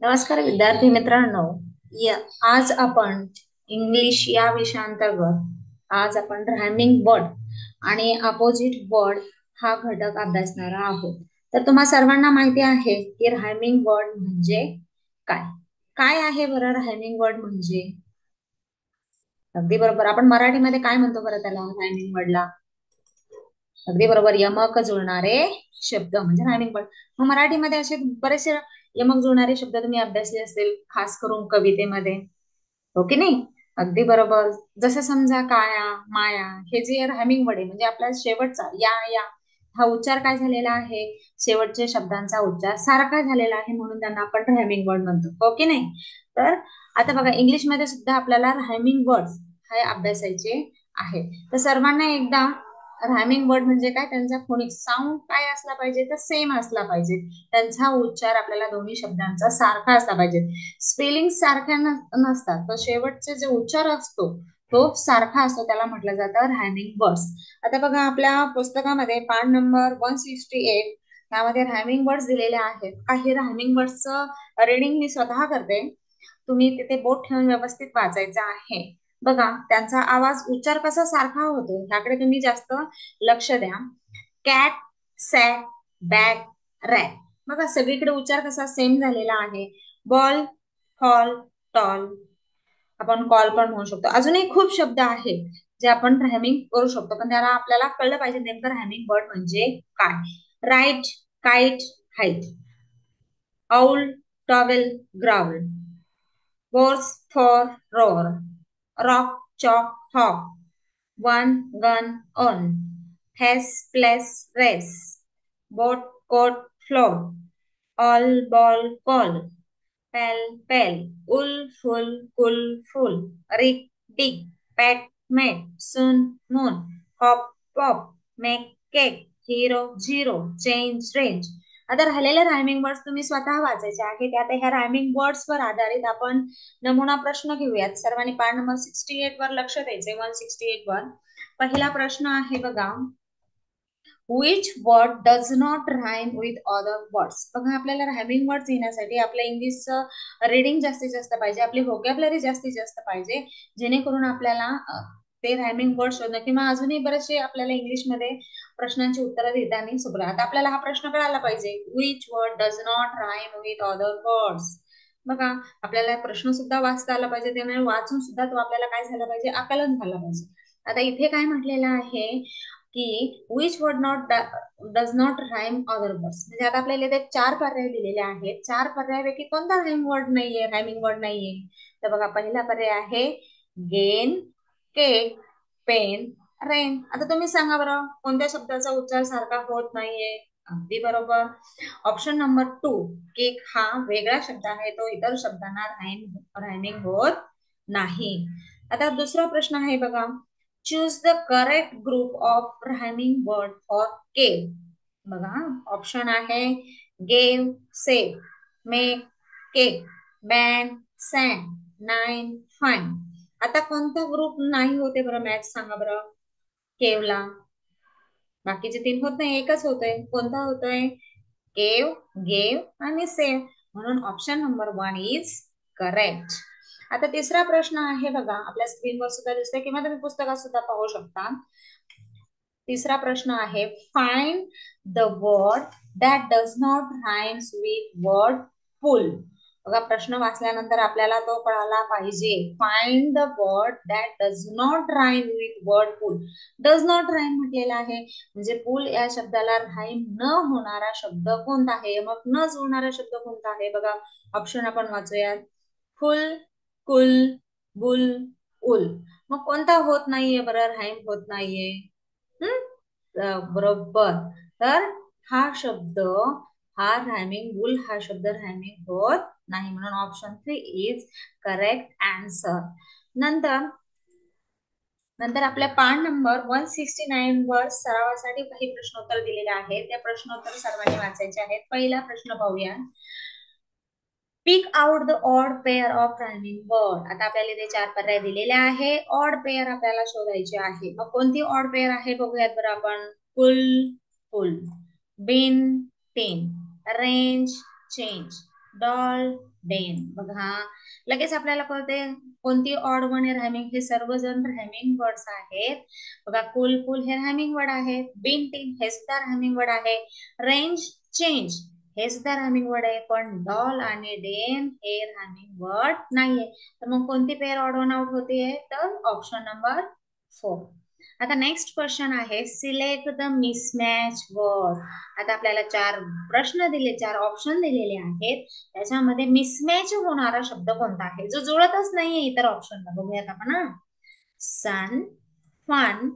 नमस्कार विद्यार्थी मित्रांनो. या आज आपण इंग्लिश या विषयाअंतर्गत आज आपण रायमिंग वर्ड आणि अपोजिट वर्ड हा घटक अभ्यासणार आहोत. तर तुम्हा सर्वांना माहिती आहे की रायमिंग वर्ड म्हणजे काय काय आहे बरं. रायमिंग वर्ड म्हणजे अगदी बरोबर, आपण मराठीमध्ये काय म्हणतो बरं त्याला, रायमिंग वर्डला? अगदी बरोबर, यमक जुळणारे शब्द म्हणजे रायमिंग वर्ड. मग मराठीमध्ये असे बरेचसे यमक जुळणारे शब्द तुम्ही अभ्यासले असतील, खास करून कवितेमध्ये, हो की नाही? अगदी बरोबर. जसं समजा काया, माया, हे जे रायमिंग वर्ड आहे म्हणजे आपला शेवटचा या हा उच्चार काय झालेला आहे, शेवटच्या शब्दांचा उच्चार सारखा झालेला आहे, म्हणून त्यांना आपण रायमिंग वर्ड म्हणतो, हो की नाही? तर आता बघा, इंग्लिशमध्ये सुद्धा आपल्याला रायमिंग वर्ड्स हे अभ्यासायचे आहे. तर सर्वांना एकदा, रायमिंग वर्ड म्हणजे काय, त्यांचा फोनिक साऊंड काय असला पाहिजे, तर सेम असला पाहिजे. त्यांचा उच्चार आपल्याला दोन्ही शब्दांचा सारखा असला पाहिजे. स्पेलिंग सारख्या नसतात, तर शेवटचे जे उच्चार असतो तो सारखा असतो, त्याला म्हटलं जातं रायमिंग वर्ड्स. आता बघा, आपल्या पुस्तकामध्ये पान नंबर 168 त्यामध्ये रायमिंग वर्ड्स दिलेले आहेत. काही रायमिंग वर्ड्सचं रीडिंग मी स्वतः करते, तुम्ही तिथे बोट ठेवून व्यवस्थित वाचायचं आहे. बघा, त्यांचा आवाज उच्चार कसा सारखा होतो ह्याकडे तुम्ही जास्त लक्ष द्या. Cat, sat, bag, rat. बघा, सगळीकडे उच्चार कसा सेम झालेला आहे. Ball, hall, tall. आपण कॉल पण म्हणू शकतो. अजूनही खूप शब्द आहेत जे आपण रायमिंग करू शकतो, पण त्याला आपल्याला कळलं पाहिजे नेमकं रायमिंग वर्ड म्हणजे काय. Right, kite, height. Owl, towel, growl. Horse, for, roar. Rock, chalk, hawk. One, gun, on. Has, place, race. Boat, coat, float. All, ball, call. Pal, pal. Wool, full, cool, full. Rig, dig. Pat, mat. Soon, moon. Hop, pop. Make, cake. Hero, zero. Change, range. आता राहिलेले rhyming words तुम्ही स्वतः वाचायचे आहे. आता ह्या rhyming words were आधारित आपण नमुना प्रश्न घेऊयात. सर्वांनी पाठ नंबर 68 वर लक्ष द्यायचे. 168 वर पहिला प्रश्न आहे बघा, which word does not rhyme with other words. बघा, आपल्याला रायमिंग वर्ड्स येण्यासाठी आपल्या इंग्लिशचं रीडिंग जास्तीत जास्त पाहिजे, आपली व्होकॅब्युलरी जास्तीत जास्त पाहिजे, जेणेकरून आपल्याला ते रायमिंग वर्ड शोधणं किंवा अजूनही बरेचसे आपल्याला इंग्लिशमध्ये प्रश्नांची उत्तरं देताना सुद्धा. आता आपल्याला हा प्रश्न कळायला पाहिजे, which word does not rhyme with other words. बघा, आपल्याला प्रश्न सुद्धा वाचता आला पाहिजे, त्यामुळे वाचून सुद्धा तो आपल्याला काय झाला पाहिजे, आकलन झालं पाहिजे. आता इथे काय म्हटलेलं आहे की which word not does not rhyme other words, म्हणजे आता आपल्याला इथे 4 पर्याय दिलेले आहेत. 4 पर्यायापैकी कोणता राईम वर्ड नाहीये, रायमिंग वर्ड नाहीये? तर बघा, पहिला पर्याय आहे गेन, केक, पेन, रेन. आता तुम्ही सांगा बरं, कोणत्या शब्दाचा उच्चार सारखा होत नाहीये? अगदी बरोबर, ऑप्शन नंबर 2, केक हा वेगळा शब्द आहे, तो इतर शब्दांना रायमिंग होत नाही. आता दुसरा प्रश्न आहे बघा, choose the correct group of rhyming word for cave. बघा, ऑप्शन आहे gave, save, make, cake, band, sand, nine, fine. आता कोणता ग्रुप नाही होते बरं, मॅथ्स सांगा बरं केवला. बाकीचे 3 होत नाही, एकच होतोय. कोणता होतोय? केव, गेव आणि सेव. म्हणून ऑप्शन नंबर 1 इज करेक्ट. आता तिसरा प्रश्न आहे बघा, आपल्या स्क्रीनवर सुद्धा दिसतंय किंवा तुम्ही पुस्तकात सुद्धा पाहू शकता. तिसरा प्रश्न आहे, find the word that does not rhymes with word pull. बघा, प्रश्न वाचल्यानंतर आपल्याला तो कळाला पाहिजे. Find the word that does not rhyme with word pull. Does not rhyme म्हटलेला आहे म्हणजे पुल या शब्दाला राइम न होणारा शब्द कोणता आहे, मग न जुळणारा शब्द कोणता आहे? बघा, ऑप्शन आपण वाचूयात. फुल, कुल, बुल, उल. मग कोणता होत नाहीये बरं, राइम होत नाहीये? बरोबर, तर हा शब्द, हा रायमिंग, बुल हा शब्द रायमिंग होत नाही, म्हणून ऑप्शन 3 इज करेक्ट आन्सर. नंतर नंतर आपल्या पान नंबर 169 वर सरावासाठी काही प्रश्नोत्तर दिलेले आहेत. त्या प्रश्नोत्तर सर्वांनी वाचायचे आहेत. पहिला प्रश्न पाहूया, pick out the odd pair of rhyming word. आता आपल्याला इथे 4 पर्याय दिलेले आहे, ऑड पेअर आपल्याला शोधायचे आहे. मग कोणती ऑड पेअर आहे बघूयात बरं आपण. Full, full, bin, tin, range, change, doll, den. बघा लगेच आपल्याला कळते कोणती ऑड वन आहे रायमिंग. हे सर्वजण रायमिंग वर्ड्स आहेत. बघा कुल पुल हे रायमिंग वर्ड आहे. बिन टीन हे सुद्धा रायमिंग वर्ड आहे. रेंज चेंज हे सुद्धा रायमिंग वर्ड आहे. पण डॉल आणि डेन हे रायमिंग वर्ड नाहीये. तर मग कोणती पेअर ऑड वन आउट होते तर ऑप्शन नंबर 4. आता नेक्स्ट क्वेश्चन आहे सिलेक्ट द मिसमॅच वर्ड. आता आपल्याला 4 प्रश्न दिले, 4 ऑप्शन दिलेले आहेत. त्याच्यामध्ये मिसमॅच होणारा शब्द कोणता आहे जो जुळतच नाहीये इतर ऑप्शनला. बघूयात आपण. सन, फन,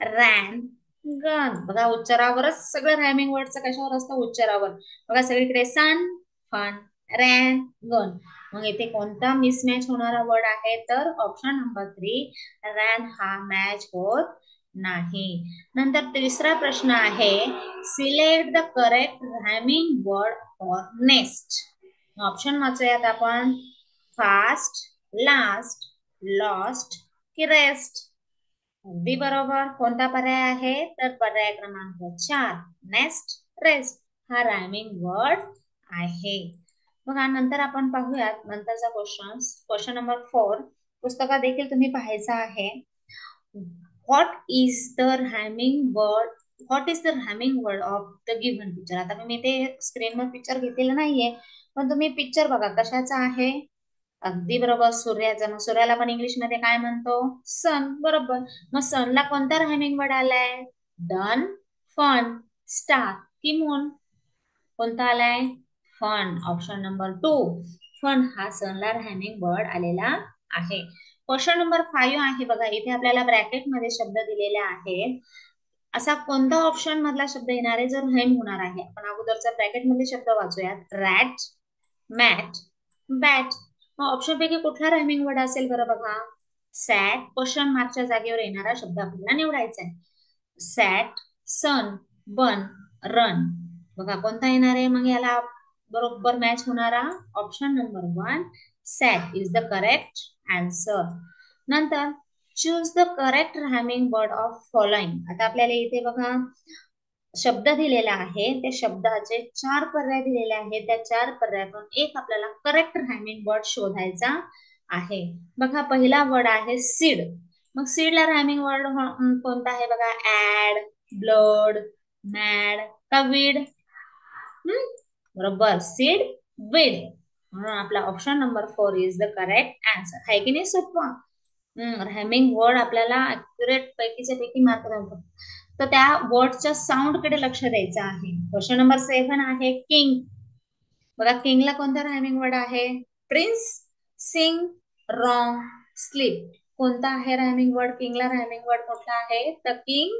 रॅन, गन. बघा उच्चारावरच सगळं रायमिंग वर्डचं कशावर असतं उच्चारावर. बघा सगळीकडे सन, फन, रॅन, गन. मग इथे कोणता मिसमॅच होणारा वर्ड आहे तर ऑप्शन नंबर 3 रॅन हा मॅच होत नाही. नंतर तिसरा प्रश्न आहे select the correct rhyming word for next. Option वाचूयात आपण. फास्ट, लास्ट, लॉस्ट की रेस्ट. अगदी बरोबर. कोणता पर्याय आहे तर पर्याय क्रमांक 4 नेक्स्ट, रेस्ट हा रायमिंग वर्ड आहे. बघा नंतर आपण पाहूयात नंतरचा क्वेश्चन. क्वेश्चन नंबर 4 पुस्तकात देखील तुम्ही पाहायचं आहे. What is the rhyming word, what is the rhyming word of the given picture. आता मी ते स्क्रीनवर पिक्चर घेतलेलं नाहीये पण तुम्ही पिक्चर बघा कशाचा आहे. अगदी बरोबर सूर्याचा. मग सूर्याला पण इंग्लिश मध्ये काय म्हणतो सन. बरोबर. मग सनला कोणता रायमिंग वर्ड आलाय डन, फन, स्टार की मून. कोणता आलाय फन. ऑप्शन नंबर 2 फन हा सनला रायमिंग वर्ड आलेला आहे. क्वेश्चन नंबर 5 आहे. बघा इथे आपल्याला ब्रॅकेट मध्ये शब्द दिलेले आहेत. असा कोणता ऑप्शन मधला शब्द येणार आहे जो राईम होणार आहे. आपण अगोदरचा ब्रॅकेट मध्ये शब्द वाचूयात. Rat, mat, bat. मग ऑप्शन पैकी कुठला रायमिंग वर्ड असेल बरं बघा. सॅट क्वेश्चन मार्कच्या जागेवर येणारा शब्द आपल्याला निवडायचा आहे. Sat, sun, bun, run. बघा कोणता येणार आहे मग याला बरोबर मॅच होणारा option number 1 sat is the correct answer. नंतर choose the correct rhyming word of following. आता आपल्याला इथे बघा शब्द दिलेला आहे. त्या शब्दाचे 4 पर्याय दिलेले आहेत. त्या 4 पर्यायातून एक आपल्याला करेक्ट रायमिंग वर्ड शोधायचा आहे. बघा पहिला वर्ड आहे सीड. मग सीडला रायमिंग वर्ड कोणता आहे बघा. ऍड, ब्लड, मॅड का वीड. बरोबर सीड, वीड. म्हणून आपला option number 4 is the correct answer. आहे की नाही सोपं. रायमिंग वर्ड आपल्याला अॅक्युरेट पैकीच्या पैकी मार्क राहतो. तर त्या वर्डच्या साऊंड कडे लक्ष द्यायचं आहे. क्वेश्चन नंबर 7 आहे किंग. बघा किंगला कोणता रायमिंग वर्ड आहे प्रिन्स, सिंग, रॉंग, स्लीप. कोणता आहे रायमिंग वर्ड किंगला. रायमिंग वर्ड कुठला आहे तर king,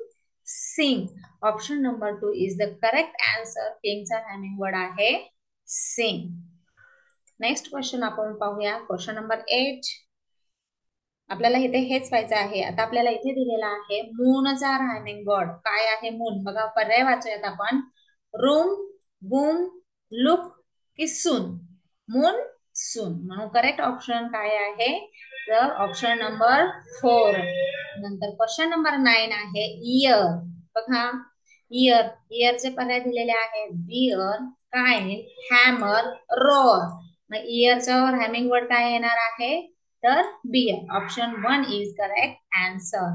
sing. Option number 2 is the correct answer. किंगचा रायमिंग वर्ड आहे सिंग. नेक्स्ट क्वेश्चन आपण पाहूया. क्वेश्चन नंबर 8 आपल्याला इथे हेच पाहायचं आहे. आता आपल्याला इथे दिलेला आहे मूनचा रायमिंग वर्ड काय आहे मून. बघा पर्याय वाचूयात आपण. रूम, बूम, लुक की सून. मून, सून. म्हणून करेक्ट ऑप्शन काय आहे तर ऑप्शन नंबर 4. नंतर क्वेश्चन नंबर 9 आहे इयर. बघा इयर, इयरचे पर्याय दिलेले आहेत बियर, काइन, हॅमर, रोअर. मग इयरचा रायमिंग वर्ड काय येणार आहे तर bear. Option 1 is correct answer.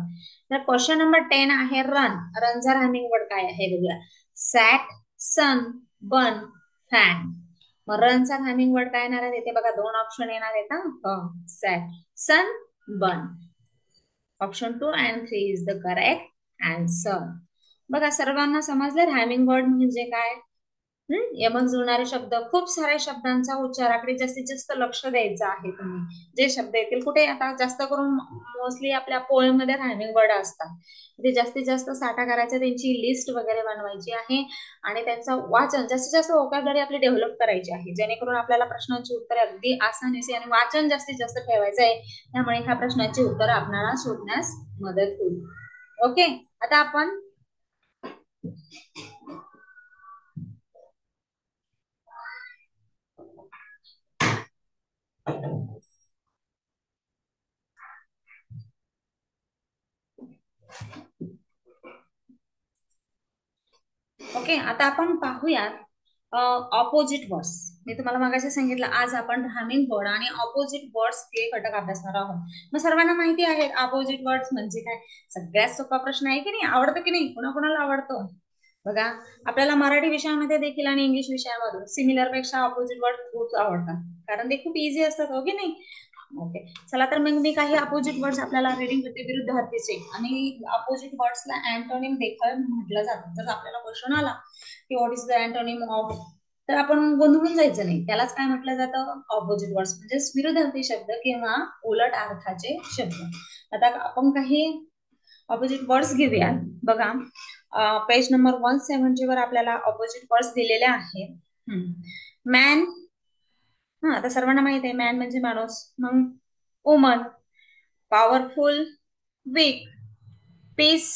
तर क्वेश्चन नंबर 10 आहे रन. रनचा रायमिंग वर्ड काय आहे बघूया. Sat, sun, bun, fan. मग रनचा रायमिंग वर्ड काय येणार आहे तिथे बघा 2 ऑप्शन येणार आहेत ना. Sat, sun, bun. Option 2 and 3 is the correct answer. बघा सर्वांना समजलं रायमिंग वर्ड म्हणजे काय. यमक जुळणारे शब्द. खूप साऱ्या शब्दांचा उच्चाराकडे जास्तीत जास्त लक्ष द्यायचं आहे तुम्ही. जे शब्द येतील कुठे आता जास्त करून मोस्टली आपल्या पोएममध्ये रायमिंग वर्ड असतात. ते जास्तीत जास्त साठा करायचा, त्यांची लिस्ट वगैरे बनवायची आहे आणि त्यांचं वाचन जास्तीत जास्त वोकॅब्युलरी आपली डेव्हलप करायची आहे जेणेकरून आपल्याला प्रश्नांची उत्तरे अगदी आसानीचे आणि वाचन जास्तीत जास्त ठेवायचं आहे. त्यामुळे ह्या प्रश्नाची उत्तरं आपल्याला शोधण्यास मदत होईल. ओके आता आपण ओके आता आपण पाहूयात ऑपोजिट वर्ड्स. मी तुम्हाला मागाशी सांगितलं आज आपण राहमिंग वर्ड आणि ऑपोजिट वर्ड्स हे घटक अभ्यासणार आहोत. मग सर्वांना माहिती आहे ऑपोजिट वर्ड्स म्हणजे काय. सगळ्यात सोपा प्रश्न आहे की नाही, आवडतं की नाही, कोणाकोणाला आवडतं बघा. आपल्याला मराठी विषयामध्ये देखील आणि इंग्लिश विषयामधून सिमिलर पेक्षा ऑपोजिट वर्ड खूप आवडतात, कारण ते खूप इझी असतात, हो की नाही. ओके, चला तर मग मी काही अपोजिट वर्ड्स आपल्याला रीडिंग करते. विरुद्धार्थीचे आणि अपोजिट वर्ड्सला अँटोनिम देखील म्हटलं जातं. जर आपल्याला क्वेश्चन आला की what is the antonym of, तर आपण गोंधळून जायचं नाही. त्यालाच काय म्हटलं जातं, ऑपोजिट वर्ड्स म्हणजे विरुद्धार्थी शब्द किंवा उलट अर्थाचे शब्द. आता आपण काही ऑपोजिट वर्ड्स घेऊया. बघा, पेज नंबर 170 वर आपल्याला ऑपोजिट वर्ड्स दिलेले आहेत. मॅन, हा आता सर्वांना माहित आहे मॅन म्हणजे माणूस. मग वुमन, पॉवरफुल, वीक, पीस.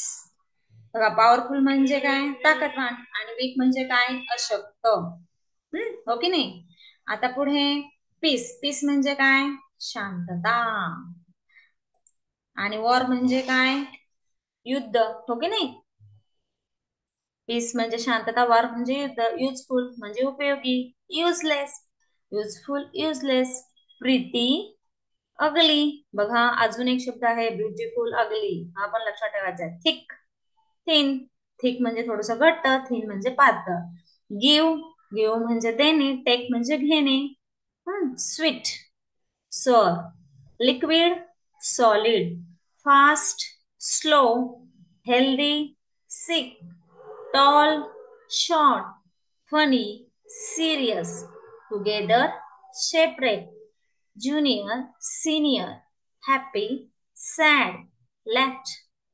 बघा, पॉवरफुल म्हणजे काय, ताकदवान, आणि वीक म्हणजे काय, अशक्त. हो की नाही. आता पुढे पीस. पीस म्हणजे काय, शांतता. आणि वॉर म्हणजे काय, युद्ध. हो की नाही. पीस म्हणजे शांतता, वॉर म्हणजे युद्ध. युजफुल म्हणजे उपयोगी, useless. Useful, useless. Pretty, ugly. बघा, अजून एक शब्द आहे ब्युटिफुल, अगली. हा पण लक्षात ठेवायचा आहे. Thick, thin. थिक म्हणजे थोडस घट्ट, थिन म्हणजे पातळ. गिव, गिव म्हणजे देणे, टेक म्हणजे घेणे. Sweet, sour. Liquid, solid. Fast, slow. Healthy, sick. Tall, short. Funny, serious. Together, separate. junior, senior. Happy, sad. Left,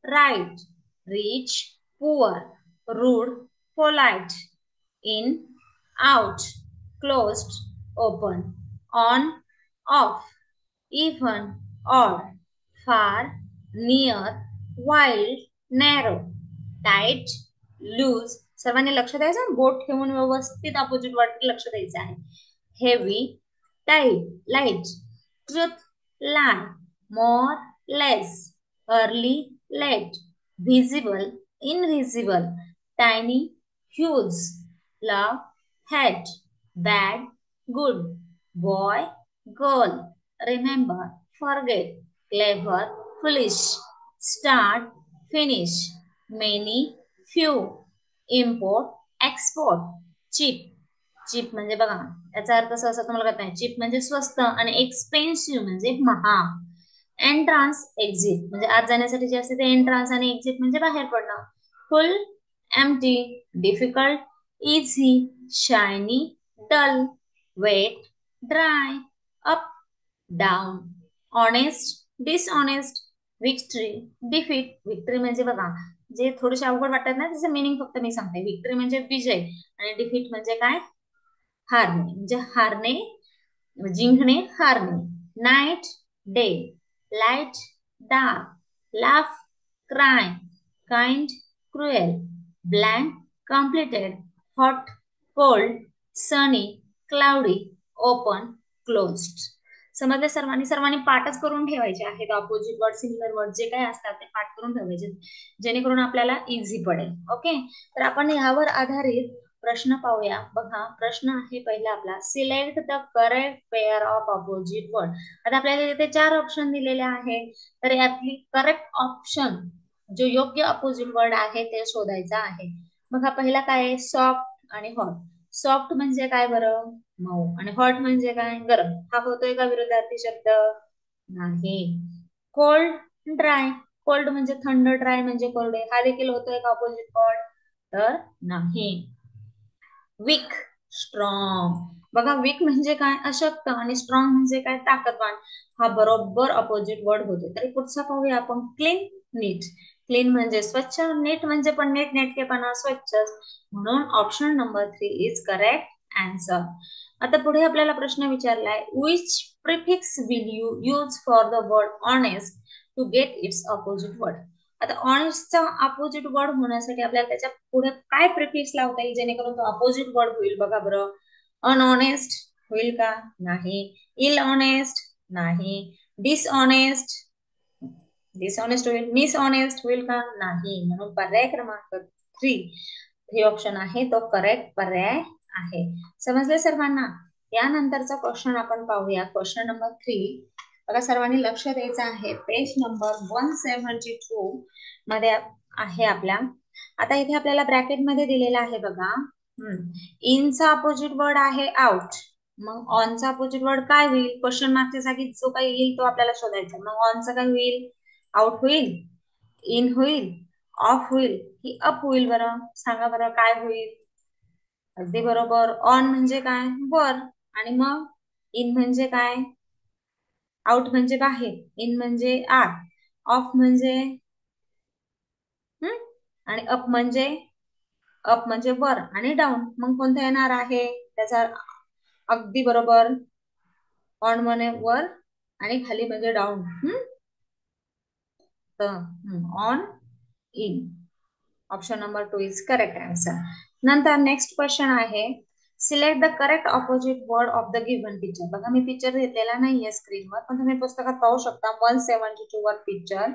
right. Rich, poor. Rude, polite. In, out. Closed, open. On, off. Even, odd. Far, near. Wild, narrow. Tight, loose. सर्वांनी लक्ष द्यायचं, बोट ठेवून व्यवस्थित opposite word लक्ष द्यायचं आहे. Heavy, tight, light. Truth, lie. More, less. Early, late. Visible, invisible. Tiny, huge. Love, hate. Bad, good. Boy, girl. Remember, forget. Clever, foolish. Start, finish. Many, few. Import, export. Cheap. Cheap म्हणजे बघा, याचा अर्थ सहसा तुम्हाला कळत नाही. Chip म्हणजे स्वस्त आणि एक्सपेन्सिव्ह म्हणजे महाग. एंट्रान्स, एक्झिट म्हणजे आत जाण्यासाठी जे असते ते एंट्रान्स, आणि एक्झिट म्हणजे बाहेर पडणं. Full, empty. Difficult, easy. Shiny, dull. Wet, dry. Up, down. Honest, dishonest. Victory, defeat. Victory म्हणजे बघा, जे थोडेसे अवघड वाटतात ना त्याचं मिनिंग फक्त मी सांगते. विक्ट्री म्हणजे विजय, आणि डिफीट म्हणजे काय, हारणे. म्हणजे हारणे, जिंकणे, हारणे. Night, day. Light, dark. Laugh, cry. Kind, cruel. Blank, completed. Hot, cold. Sunny, cloudy. Open, closed. समजले सर्वांनी. सर्वांनी पाठच करून ठेवायचे आहेत. अपोजिट वर्ड, सिमिलर वर्ड जे काही असतात ते पाठ करून ठेवायचे, जेणेकरून आपल्याला इझी पडेल. ओके, तर आपण यावर आधारित प्रश्न पाहूया. बघा, प्रश्न आहे पहिला आपला, select the correct pair of opposite word. आता आपल्याला इथे 4 ऑप्शन दिलेले आहेत, तर यातली करेक्ट ऑप्शन, जो योग्य अपोजिट वर्ड आहे ते शोधायचा आहे. बघा, पहिला काय आहे, सॉफ्ट आणि हॉट. सॉफ्ट म्हणजे काय बरं, मऊ. आणि हॉट म्हणजे काय, गरम. हा होतोय का विरुद्धार्थी शब्द, नाही. Cold, dry. कोल्ड म्हणजे थंड, ड्राय म्हणजे कोरडे. हा देखील होतोय का अपोजिट वर्ड, तर नाही. Weak, strong. बघा, वीक म्हणजे काय, अशक्त, आणि स्ट्रॉंग म्हणजे काय, ताकदवान. हा बरोबर अपोजिट वर्ड होतो. तरी पुढचा पाहूया आपण, क्लीन, नीट. क्लीन म्हणजे स्वच्छ, नीट म्हणजे पण नीट नेटकेपणा, स्वच्छ. म्हणून option number 3 is correct answer. आता पुढे आपल्याला प्रश्न विचारलाय, which prefix will you use for the word honest to get its opposite word. आता ऑनेस्टचा अपोजिट वर्ड होण्यासाठी आपल्याला त्याच्या पुढे काय प्रिफिक्स लावता येईल जेणेकरून तो अपोजिट वर्ड होईल. बघा बरं, अनऑनेस्ट होईल का, नाही. इल ऑनेस्ट, नाही. डिसऑनेस्ट, डिसऑनेस्ट होईल. मिसऑनेस्ट होईल का, नाही. म्हणून पर्याय क्रमांक 3 हे ऑप्शन आहे तो करेक्ट पर्याय आहे. समजले सर्वांना? यानंतरचा क्वेश्चन आपण पाहूया. Question number 3. बघा, सर्वांनी लक्ष द्यायचं आहे. पेज नंबर 172 मध्ये आहे आपल्या. आता इथे आपल्याला ब्रॅकेट मध्ये दिलेला आहे बघा. इनचा अपोजिट वर्ड आहे आउट. मग ऑनचा अपोजिट वर्ड काय होईल? क्वेश्चन मार्कच्या जागी जो काही येईल तो आपल्याला शोधायचा. मग ऑनचा काय होईल? आउट होईल, इन होईल, ऑफ होईल की अप होईल? बरं सांगा बरं, काय होईल? अगदी बरोबर. ऑन म्हणजे काय? वर. आणि मग इन म्हणजे काय? आउट म्हणजे बाहेर, इन म्हणजे आत, ऑफ म्हणजे आणि अप म्हणजे वर आणि डाऊन. मग कोणता येणार आहे त्याचा? अगदी बरोबर. ऑन म्हणजे वर आणि खाली म्हणजे down. On, in. Option number 2 is correct answer. नंतर नेक्स्ट क्वेश्चन आहे. Select the correct opposite word of the given picture. बघा, मी पिक्चर घेतलेला नाहीये स्क्रीनवर, पण तुम्ही पुस्तकात पाहू शकता 172 वर पिक्चर.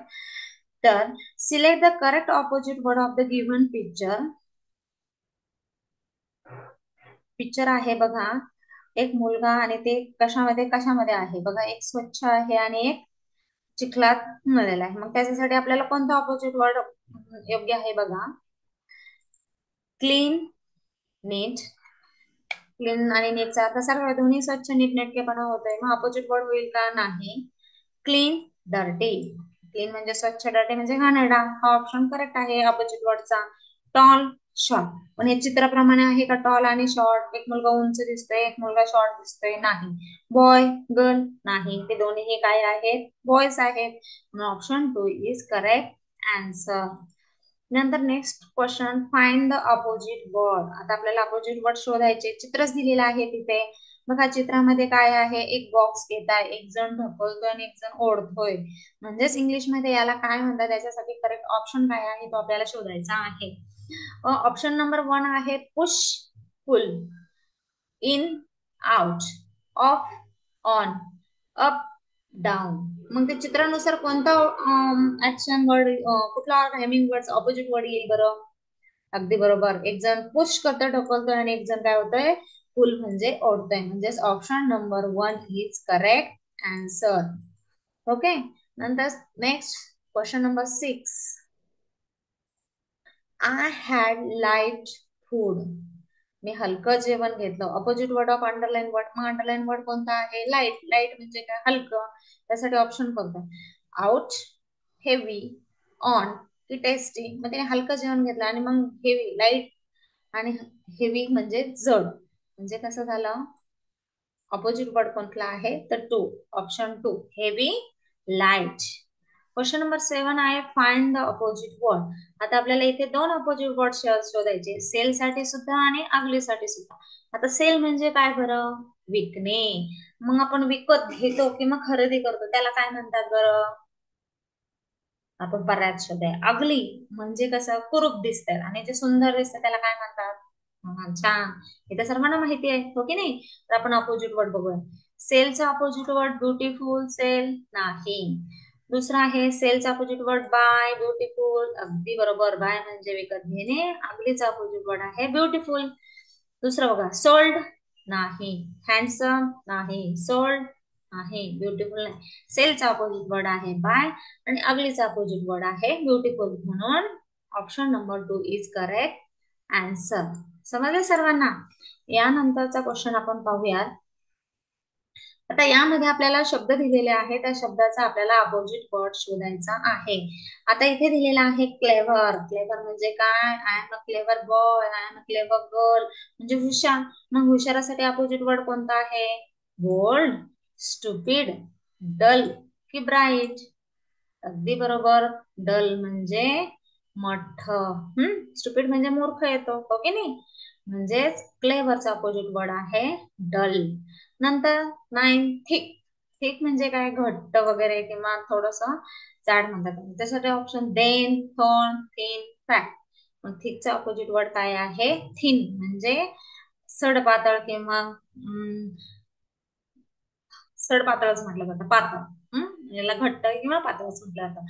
तर select the correct opposite word of the given picture. Picture आहे बघा, एक मुलगा आणि ते कशामध्ये कशामध्ये आहे बघा. एक स्वच्छ आहे आणि एक चिखलात मळलेला आहे. मग त्याच्यासाठी आपल्याला कोणता ऑपोजिट वर्ड योग्य आहे बघा? क्लीन, नीट. क्लीन आणि नीटचा अर्थ सारखा, दोन्ही स्वच्छ नीटनेटकेपणा होतोय. मग अपोजिट वर्ड होईल का? नाही. Clean, dirty. क्लीन म्हणजे स्वच्छ, डर्टी म्हणजे घाणेरडा. हा ऑप्शन करेक्ट आहे अपोजिट वर्डचा. Tall, short. पण हे चित्राप्रमाणे आहे का टॉल आणि शॉर्ट? एक मुलगा उंच दिसतोय, एक मुलगा शॉर्ट दिसतोय? नाही. Boy, girl? नाही, ते दोन्ही काय आहेत? बॉयज आहेत. Option 2 is correct answer. नंतर next question, find the opposite word. आता आपल्याला अपोजिट वर्ड शोधायचे. चित्रच दिलेलं आहे तिथे बघा. चित्रामध्ये काय आहे? एक बॉक्स घेताय, एक जण ढकलतोय आणि एक जण ओढतोय. म्हणजेच इंग्लिश मध्ये याला काय म्हणतात? त्याच्यासाठी करेक्ट ऑप्शन काय आहे तो आपल्याला शोधायचा आहे. ऑप्शन नंबर 1 आहे push, pull. In, out, off, on, up, down. मग ते चित्रानुसार कोणता ऍक्शन वर्ड, कुठला रायमिंग वर्ड ऑपोजिट वर्ड येईल बरं? अगदी बरोबर. एक जण पुश करतोय, ढकलतोय आणि एक जण काय होतोय? पुल म्हणजे ओढतोय. म्हणजेच option number 1 is correct answer. Okay. नंतर next question number 6. I had light food. मी हलकं जेवण घेतलं. Opposite word of underline word. मग अंडरलाईन वर्ड कोणता आहे? लाईट. लाईट म्हणजे काय? हलकं. त्यासाठी ऑप्शन कोणता? आउट, हेवी, ऑन की टेस्टी. मग त्याने हलकं जेवण घेतलं आणि मग हेवी, लाईट आणि हेवी म्हणजे जड. म्हणजे कसं झालं? अपोजिट वर्ड कोणता आहे? तर 2. Option 2 heavy, light. Question number 7 आहे फाइंड द अपोजिट वर्ड. आता आपल्याला इथे दोन अपोजिट वर्ड शोधायचे. सेल साठी सुद्धा आणि अगली साठी सुद्धा. आता सेल म्हणजे काय बरं? विकणे. मग आपण विकत घेतो किंवा खरेदी करतो त्याला काय म्हणतात बरं? आपण बऱ्याच शब्द आहे. अगली म्हणजे कसं? कुरूप दिसतं. आणि जे सुंदर दिसतं त्याला काय म्हणतात? छान. हे तर सर्वांना माहिती आहे, हो की नाही? तर आपण अपोजिट वर्ड बघूया. सेलचा अपोजिट वर्ड ब्युटिफुल. सेल नाही. दुसरा आहे सेलचा अपोजिट वर्ड बाय, ब्युटिफुल. अगदी बरोबर. बाय म्हणजे विकत घेणे. अगलीचा अपोजिट वर्ड आहे ब्युटिफुल. दुसरं बघा, सोल्ड नाही. हँडसम नाही. सोल्ड नाही. ब्युटिफुल नाही. सेलचा अपोजिट वर्ड आहे बाय आणि अगलीचा अपोजिट वर्ड आहे ब्युटिफुल. म्हणून option number 2 is correct answer. समजले सर्वांना? यानंतरचा क्वेश्चन आपण पाहूयात. आता यामध्ये आपल्याला शब्द दिलेले आहे, त्या शब्दाचा आपल्याला अपोजिट वर्ड शोधायचा आहे. आता इथे दिलेला आहे क्लेव्हर. क्लेव्हर म्हणजे काय? I am a clever boy, I am a clever girl म्हणजे हुशार. मग हुशारासाठी अपोजिट वर्ड कोणता आहे? बोल्ड, स्टुपिड, डल की ब्राईट? अगदी बरोबर. डल म्हणजे मठ. स्टुपिड म्हणजे मूर्ख येतो, हो की नाही? म्हणजेच क्लेव्हरचा अपोजिट वर्ड आहे डल. नंतर 9 थिक. थिक म्हणजे काय? घट्ट वगैरे किंवा थोडस जाड म्हणतात. त्यासाठी option then, thorn, thin, fat. मग थिकचा अपोजिट वर्ड काय आहे? थिन म्हणजे सडपातळ किंवा सडपातळच म्हटलं जातं. पातळ. याला घट्ट किंवा पातळच म्हटलं जातं.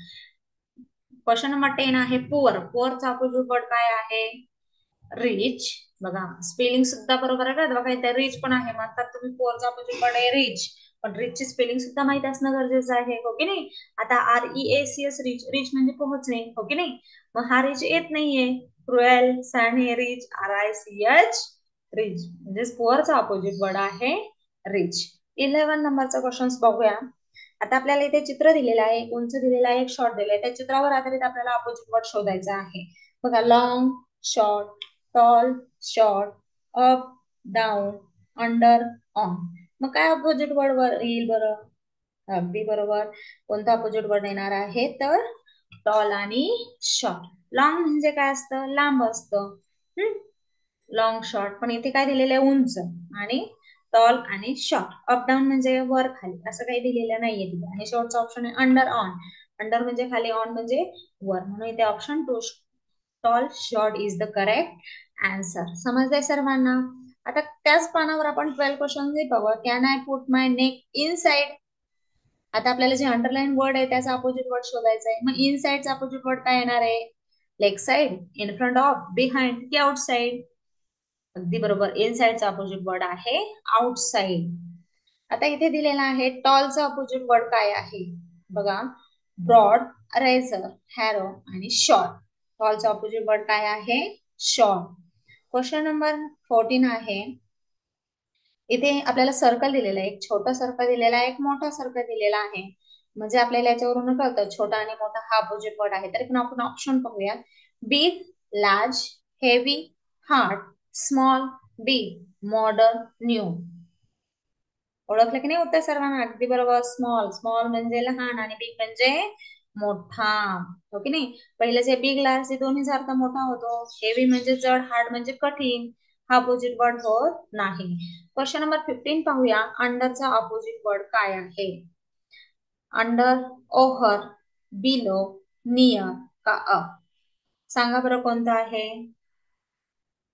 क्वेश्चन नंबर 10 आहे पुअर. पुअरचा अपोजिट वर्ड काय आहे? रिच. बघा स्पेलिंग सुद्धा बरोबर आहे का? बघा इथे रिच पण आहे, म्हणतात तुम्ही पोअरचा अपोजिट वर्ड आहे रिच, पण रिचची स्पेलिंग सुद्धा माहित असणं गरजेचं आहे, हो की नाही? आता REACS रिच, रिच म्हणजे पोहोचणे, हो की नाही? मग हा रिच येत नाहीये. क्रुएल, सॅने, रिच, RICH, रिच म्हणजे पोअरचा अपोजिट वर्ड आहे रिच. 11 नंबरचा क्वेश्चन बघूया. आता आपल्याला इथे चित्र दिलेलं आहे, एक उंच दिलेला आहे, एक शॉर्ट दिलेला आहे. त्या चित्रावर आधारित आपल्याला अपोजिट वर्ड शोधायचा आहे. बघा long, short, tall, short, up, down, under, on. मग काय अपोजिट वर्ड वर येईल बरं? अगदी बरोबर. कोणता अपोजिट वर्ड येणार आहे तर टॉल आणि शॉर्ट. लॉंग म्हणजे काय असतं? लांब असतं. लॉंग शॉर्ट, पण इथे काय दिलेलं आहे? उंच. आणि टॉल आणि शॉर्ट. अप डाऊन म्हणजे वर खाली असं काही दिलेलं नाहीये तिथे. आणि शेवटचा ऑप्शन आहे अंडर ऑन. अंडर म्हणजे खाली, ऑन म्हणजे वर, म्हणून इथे option 2 tall short is the correct answer. समजलंय सर्वांना? आता त्याच पानावर आपण 12 क्वेश्चन बघू. Can I put my neck inside. आता आपल्याला जे अंडरलाईन वर्ड आहे त्याचा अपोजिट वर्ड शोधायचा आहे. मग इनसाइडचा अपोजिट वर्ड काय येणार आहे? Leg side, in front of, behind की आउटसाइड? अगदी बरोबर. इनसाइडचा अपोजिट वर्ड आहे आउटसाइड. आता इथे दिलेला आहे टॉलचा अपोजिट वर्ड काय आहे बघा. ब्रॉड, रेझर, हॅरो आणि शॉर्ट. टॉलचा अपोजिट वर्ड काय आहे? शॉर्ट. क्वेश्चन नंबर 14 आहे. इथे आपल्याला सर्कल दिलेला आहे, एक छोटा सर्कल दिलेला आहे, एक मोठा सर्कल दिलेला आहे. म्हणजे आपल्याला याच्यावरून कळतं छोटा आणि मोठा हा अपोजिट वर्ड आहे. तरी पण आपण ऑप्शन पाहूयात. Big, large, heavy, hard, small, big, modern, new. ओळखलं की नाही उत्तर सर्वांना? अगदी बरोबर. स्मॉल. स्मॉल म्हणजे लहान आणि बिग म्हणजे मोठा, हो की नाही? पहिले जे बिग लार्ज दोन्हीचा अर्थ मोठा होतो. हेवी म्हणजे जड, हार्ड म्हणजे कठीण. हा अपोजिट वर्ड होत नाही. क्वेश्चन नंबर 15 पाहूया. अंडरचा अपोजिट वर्ड काय आहे? अंडर, ओव्हर, बिलो, नियर का अप? सांगा बरं कोणतं आहे?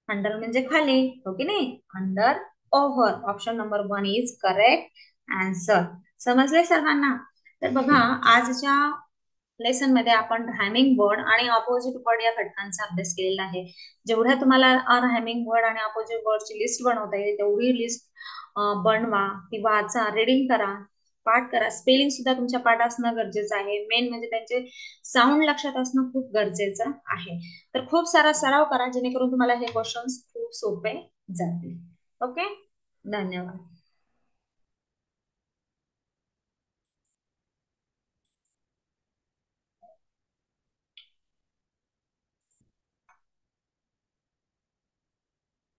अंडर म्हणजे खाली, हो की नाही? Under, over. Option number 1 is correct answer. समजले सर्वांना? तर बघा आजच्या लेसन मध्ये आपण रायमिंग वर्ड आणि अपोजिट वर्ड या घटकांचा अभ्यास केलेला आहे. जेवढ्या तुम्हाला रायमिंग वर्ड आणि अपोजिट वर्डची लिस्ट बनवता येईल तेवढी लिस्ट बनवा, ती वाचा, रीडिंग करा, पाठ करा. स्पेलिंग सुद्धा तुमच्या पाठ असणं गरजेचं आहे. मेन म्हणजे त्यांचे साऊंड लक्षात असणं खूप गरजेचं आहे. तर खूप सारा सराव करा जेणेकरून तुम्हाला हे क्वेश्चन्स खूप सोपे जातील. ओके, धन्यवाद.